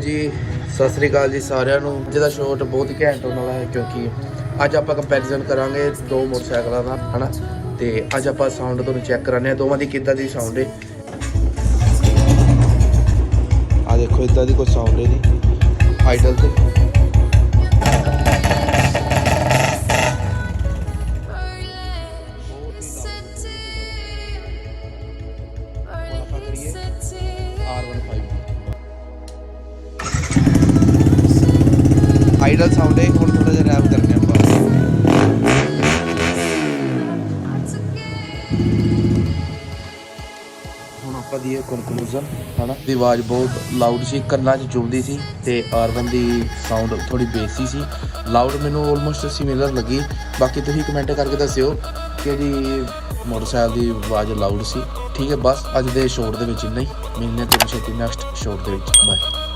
जी सत श्री अकाल जी सारिਆਂ ਨੂੰ। ਅੱਜ ਦਾ ਸ਼ੋਟ ਬਹੁਤ ਹੀ ਘੈਂਟ ਹੋਣ ਵਾਲਾ ਹੈ ਕਿਉਂਕਿ ਅੱਜ ਆਪਾਂ ਕੰਪੈਰੀਜ਼ਨ ਕਰਾਂਗੇ ਦੋ ਮੋਟਰਸਾਈਕਲਾਂ ਦਾ ਹਨਾ। ਤੇ ਅੱਜ ਆਪਾਂ ਸਾਊਂਡ ਤੁਹਾਨੂੰ ਚੈੱਕ ਕਰਾਂਗੇ ਆ ਦੋਵਾਂ ਦੀ ਕਿੱਦਾਂ ਦੀ ਸਾਊਂਡ ਹੈ। ਆ ਦੇਖੋ ਇਦਾਂ ਦੀ ਕੋਈ ਸਾਊਂਡ ਹੈ ਨਹੀਂ ਆਈਡਲ ਤੇ। आइडल साउंड है और थोड़ा जिहा रैप करने ਆਪਾਂ ਹੁਣ ਆਪਾਂ ਦੀ ਕੰਕਲੂਜਨ ਹਨਾ ਦੀ ਆਵਾਜ਼ ਬਹੁਤ ਲਾਊਡ ਸੀ, ਕੰਨਾਂ 'ਚ ਚੁਭਦੀ ਸੀ ਤੇ R1 ਦੀ ਸਾਊਂਡ ਥੋੜੀ ਬੇਸੀ ਸੀ। ਲਾਊਡ ਮੈਨੂੰ ਆਲਮੋਸਟ ਸਿਮਿਲਰ ਲੱਗੀ। ਬਾਕੀ ਤੁਸੀਂ ਕਮੈਂਟ ਕਰਕੇ ਦੱਸਿਓ ਕਿ ਜੀ ਮੋਟਰਸਾਈਕਲ ਦੀ ਆਵਾਜ਼ ਲਾਊਡ ਸੀ। ਠੀਕ ਹੈ, ਬਸ ਅੱਜ ਦੇ ਸ਼ੋਟ ਦੇ ਵਿੱਚ ਇੰਨਾ ਹੀ। ਮਿਲਦੇ ਹਾਂ ਤੁਹਾਨੂੰ ਛੇਤੀ ਨੈਕਸਟ ਸ਼ੋਟ ਦੇ ਵਿੱਚ। ਬਾਏ।